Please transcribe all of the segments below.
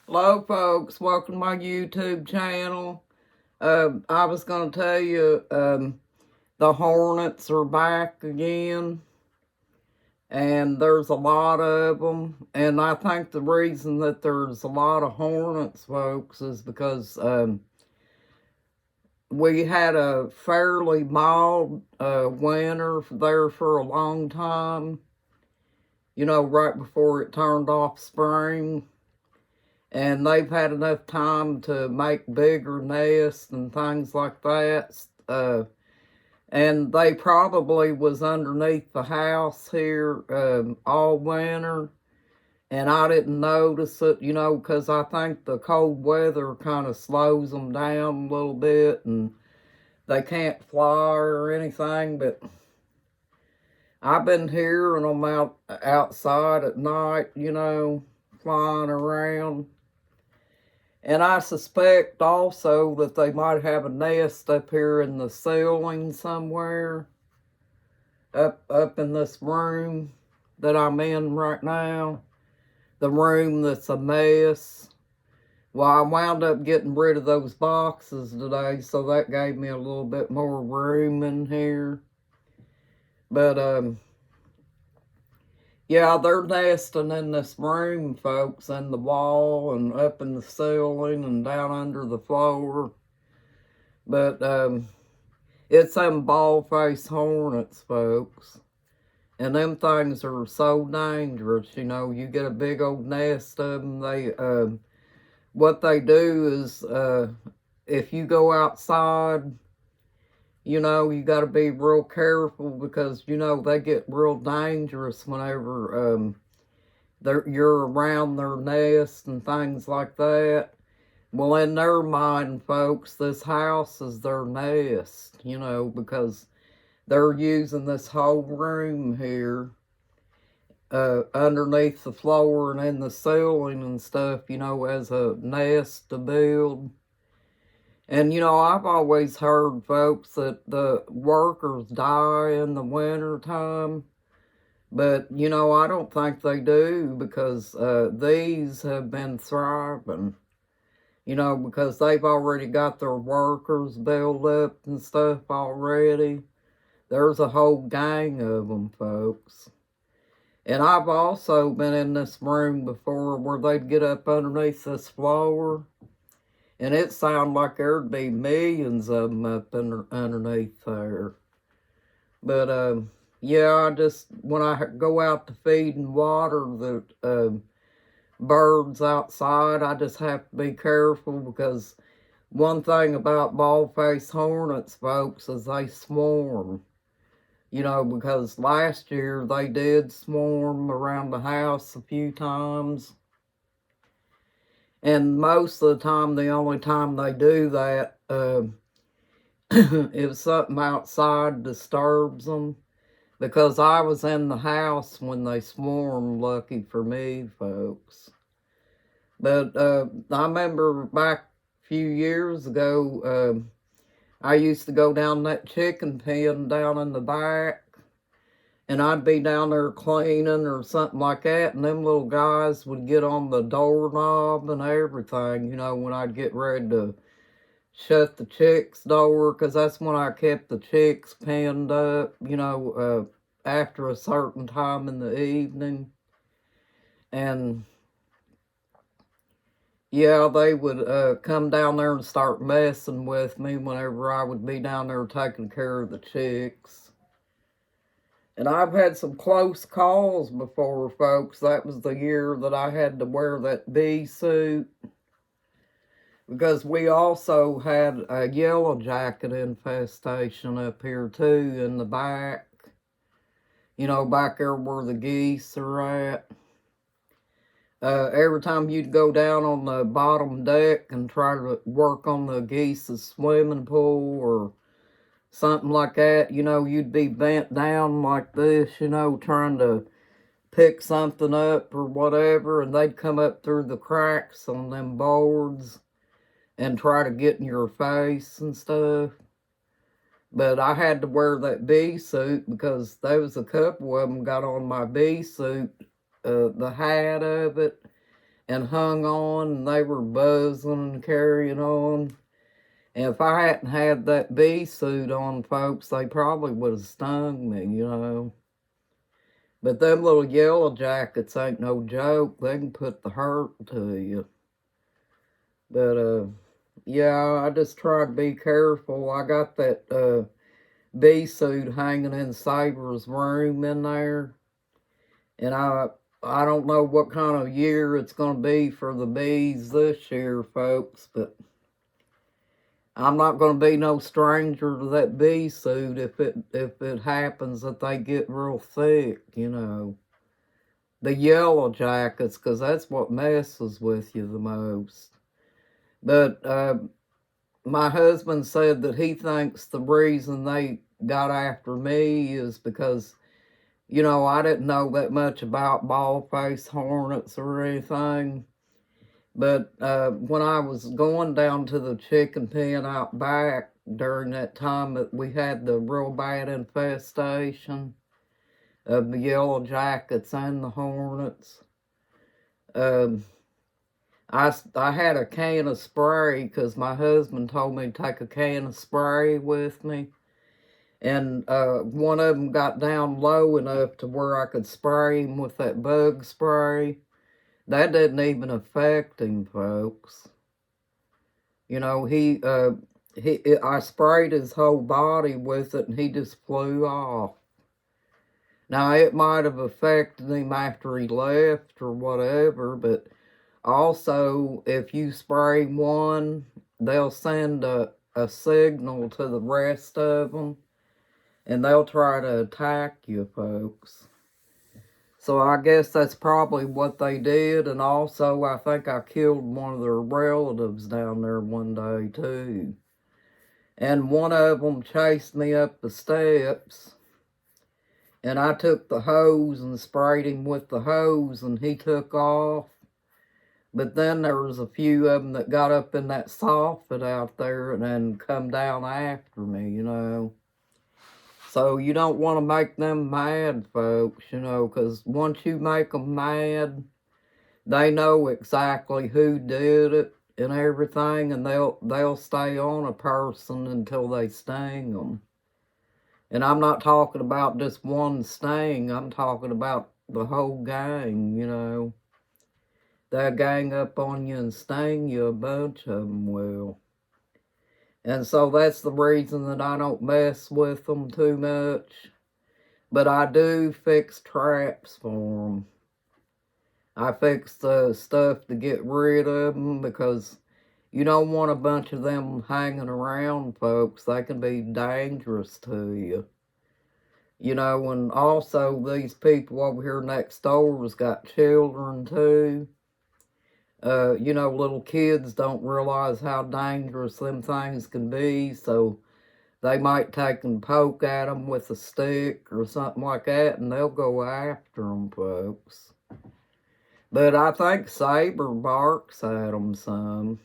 Hello, folks. Welcome to my YouTube channel. I was going to tell you the Hornets are back again, and there's a lot of them. And I think the reason that there's a lot of Hornets, folks, is because we had a fairly mild winter there for a long time, right before it turned off spring. And they've had enough time to make bigger nests and things like that. And they probably was underneath the house here all winter, and I didn't notice it, because I think the cold weather kind of slows them down a little bit, and they can't fly or anything. But I've been hearing them outside at night, flying around. And I suspect also that they might have a nest up here in the ceiling somewhere, up in this room that I'm in right now, the room that's a mess. Well, I wound up getting rid of those boxes today, so that gave me a little bit more room in here. But yeah, they're nesting in this room, folks, in the wall and up in the ceiling and down under the floor. But it's them bald-faced hornets, folks. And them things are so dangerous, You get a big old nest of them. What they do is, if you go outside, you got to be real careful because, they get real dangerous whenever you're around their nest and things like that. Well, in their mind, folks, this house is their nest, because they're using this whole room here underneath the floor and in the ceiling and stuff, as a nest to build. And, I've always heard, folks, that the workers die in the winter time. But, I don't think they do because these have been thriving, because they've already got their workers built up and stuff already. There's a whole gang of them, folks. And I've also been in this room before where they'd get up underneath this floor, and it sounded like there'd be millions of them up underneath there. But, yeah, when I go out to feed and water the birds outside, I just have to be careful because one thing about bald-faced hornets, folks, is they swarm. Because last year they did swarm around the house a few times. And most of the time, the only time they do that, if something outside disturbs them. Because I was in the house when they swarmed, lucky for me, folks. But I remember back a few years ago, I used to go down that chicken pen down in the back, and I'd be down there cleaning or something like that, and them little guys would get on the doorknob and everything, when I'd get ready to shut the chicks' door, because that's when I kept the chicks penned up, after a certain time in the evening. And yeah, they would come down there and start messing with me whenever I would be down there taking care of the chicks. And I've had some close calls before, folks. That was the year that I had to wear that bee suit. Because we also had a yellow jacket infestation up here too in the back. Back there where the geese are at. Every time you'd go down on the bottom deck and try to work on the geese's swimming pool or something like that, you'd be bent down like this, trying to pick something up or whatever, and they'd come up through the cracks on them boards and try to get in your face and stuff. But I had to wear that bee suit because there was a couple of them got on my bee suit, the hat of it, and hung on, and they were buzzing and carrying on. And if I hadn't had that bee suit on, folks, they probably would have stung me, you know. But them little yellow jackets ain't no joke. They can put the hurt to you. But, yeah, I just try to be careful. I got that bee suit hanging in Saber's room in there. And I don't know what kind of year it's going to be for the bees this year, folks, but I'm not going to be no stranger to that bee suit if it happens that they get real thick, you know. The yellow jackets, because that's what messes with you the most. But my husband said that he thinks the reason they got after me is because, you know, I didn't know that much about bald-faced hornets or anything. But when I was going down to the chicken pen out back during that time that we had the real bad infestation of the yellow jackets and the hornets, I had a can of spray because my husband told me to take a can of spray with me. And one of them got down low enough to where I could spray him with that bug spray. That didn't even affect him, folks. You know, I sprayed his whole body with it and he just flew off. Now, it might have affected him after he left or whatever, but also, if you spray one, they'll send a signal to the rest of them, and they'll try to attack you, folks. So I guess that's probably what they did, and also I think I killed one of their relatives down there one day, too. And one of them chased me up the steps, and I took the hose and sprayed him with the hose, and he took off. But then there was a few of them that got up in that soffit out there and then come down after me, you know. So you don't want to make them mad, folks, you know, because once you make them mad, they know exactly who did it and everything, and they'll stay on a person until they sting them. And I'm not talking about just one sting, I'm talking about the whole gang, you know. They'll gang up on you and sting you, a bunch of them will. And so that's the reason that I don't mess with them too much. But I do fix traps for them. I fix the stuff to get rid of them because you don't want a bunch of them hanging around, folks. They can be dangerous to you. You know, and also these people over here next door has got children too. You know, little kids don't realize how dangerous them things can be, so they might take and poke at them with a stick or something like that, and they'll go after them, folks. But I think Saber barks at them some.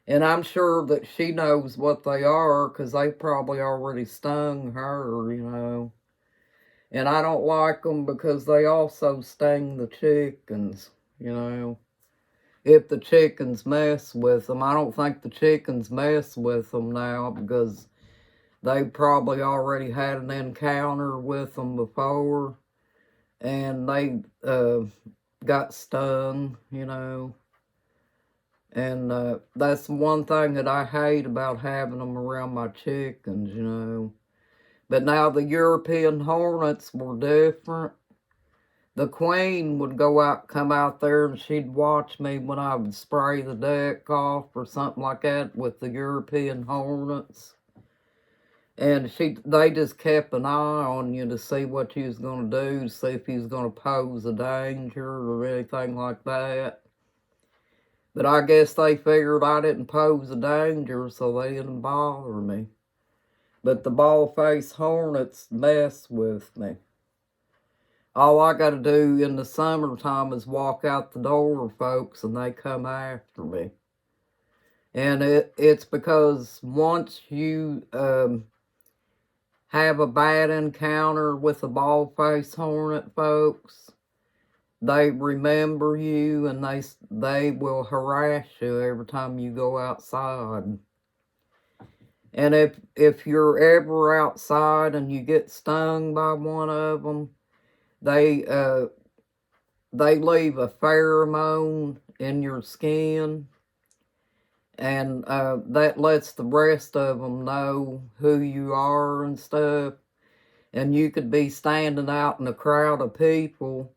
And I'm sure that she knows what they are, because they probably already stung her, you know. And I don't like them because they also sting the chickens, you know. If the chickens mess with them. I don't think the chickens mess with them now because they probably already had an encounter with them before and they got stung, you know. And that's one thing that I hate about having them around my chickens, you know. But now the European hornets were different. The queen would come out there and she'd watch me when I would spray the deck off or something like that with the European hornets. And they just kept an eye on you to see what you was going to do, to see if you was going to pose a danger or anything like that. But I guess they figured I didn't pose a danger, so they didn't bother me. But the bald-faced hornets mess with me. All I got to do in the summertime is walk out the door, folks, and they come after me. And it's because once you have a bad encounter with a bald-faced hornet, folks, they remember you, and they will harass you every time you go outside. And if you're ever outside and you get stung by one of them, they they leave a pheromone in your skin, and that lets the rest of them know who you are and stuff. And you could be standing out in a crowd of people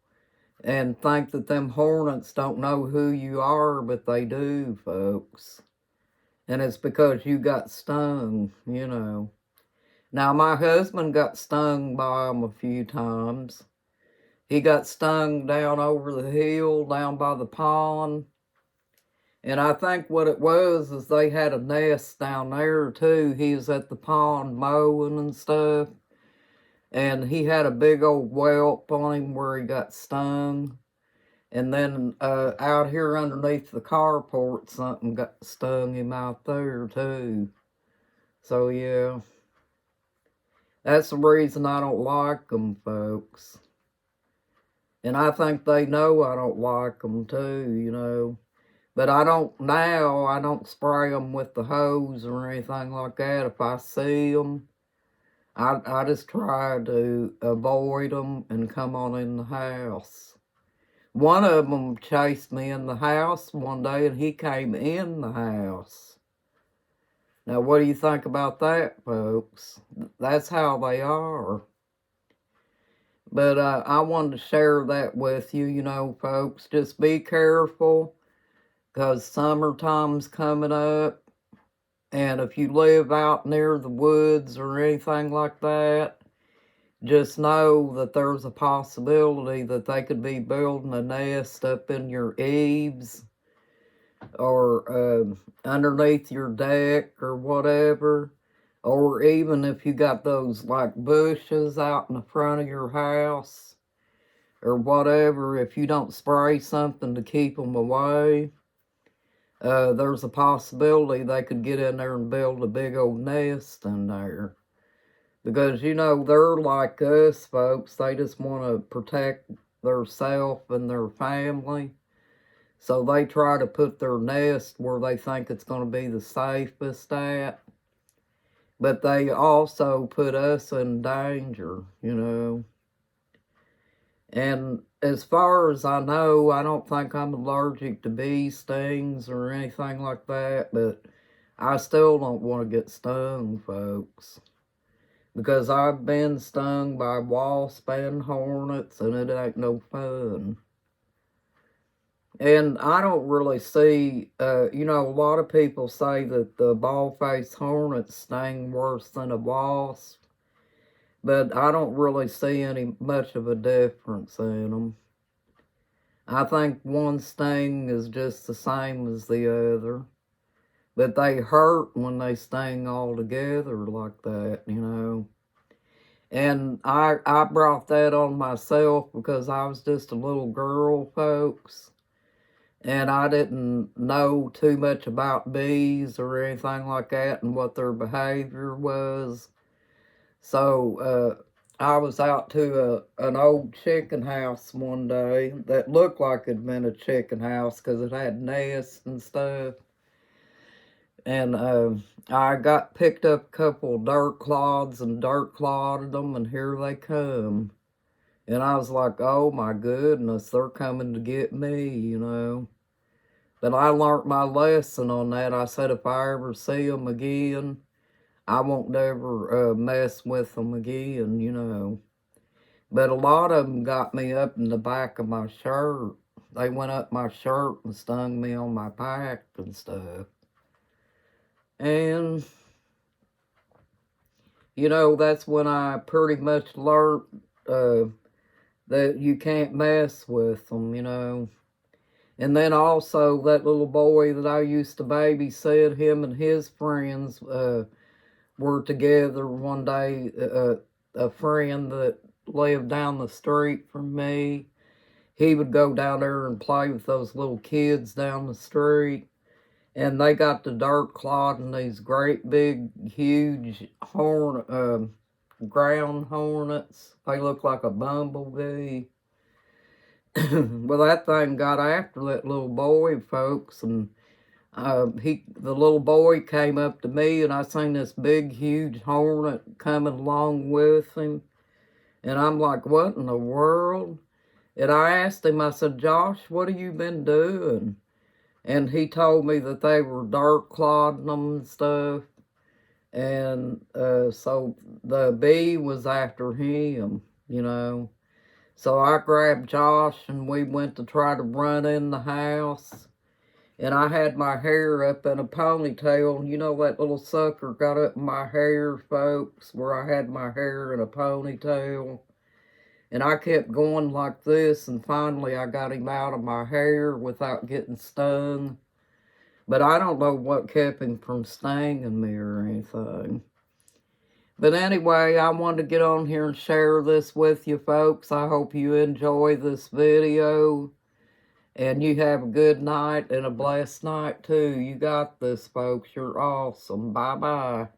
and think that them hornets don't know who you are, but they do, folks. And it's because you got stung, you know. Now, my husband got stung by them a few times. He got stung down over the hill, down by the pond. And I think what it was is they had a nest down there, too. He was at the pond mowing and stuff. And he had a big old whelp on him where he got stung. And then out here underneath the carport, something got stung him out there too. So yeah, that's the reason I don't like them, folks. And I think they know I don't like them too, you know. But I don't spray them with the hose or anything like that. If I see them, I just try to avoid them and come on in the house. One of them chased me in the house one day, and he came in the house. Now, what do you think about that, folks? That's how they are. But I wanted to share that with you, you know, folks. Just be careful, because summertime's coming up. And if you live out near the woods or anything like that, just know that there's a possibility that they could be building a nest up in your eaves or underneath your deck or whatever. Or even if you got those like bushes out in the front of your house or whatever, if you don't spray something to keep them away, there's a possibility they could get in there and build a big old nest in there. Because, you know, they're like us, folks. They just want to protect theirself and their family. So they try to put their nest where they think it's going to be the safest at. But they also put us in danger, you know. And as far as I know, I don't think I'm allergic to bee stings or anything like that. But I still don't want to get stung, folks. Because I've been stung by wasps and hornets, and it ain't no fun. And I don't really see, you know, a lot of people say that the bald-faced hornets sting worse than a wasp, but I don't really see any much of a difference in them. I think one sting is just the same as the other, but they hurt when they sting all together like that, you know. And I brought that on myself because I was just a little girl, folks. And I didn't know too much about bees or anything like that and what their behavior was. So I was out to an old chicken house one day that looked like it had been a chicken house because it had nests and stuff. And I got picked up a couple of dirt clods and dirt cloded them, and here they come. And I was like, oh my goodness, they're coming to get me, you know. But I learned my lesson on that. I said if I ever see them again, I won't ever mess with them again, you know. But a lot of them got me up in the back of my shirt. They went up my shirt and stung me on my back and stuff. And, you know, that's when I pretty much learned that you can't mess with them, you know. And then also that little boy that I used to babysit, him and his friends were together one day. A friend that lived down the street from me, he would go down there and play with those little kids down the street. And they got the dirt clodding these great big, huge ground hornets. They look like a bumblebee. Well, that thing got after that little boy, folks, and the little boy came up to me, and I seen this big, huge hornet coming along with him, and I'm like, what in the world? And I asked him, I said, Josh, what have you been doing? And he told me that they were dark clodding them and stuff. And so the bee was after him, you know. So I grabbed Josh and we went to try to run in the house. And I had my hair up in a ponytail. You know, that little sucker got up in my hair, folks, where I had my hair in a ponytail. And I kept going like this, and finally I got him out of my hair without getting stung. But I don't know what kept him from stinging me or anything. But anyway, I wanted to get on here and share this with you folks. I hope you enjoy this video. And you have a good night and a blessed night too. You got this, folks. You're awesome. Bye-bye.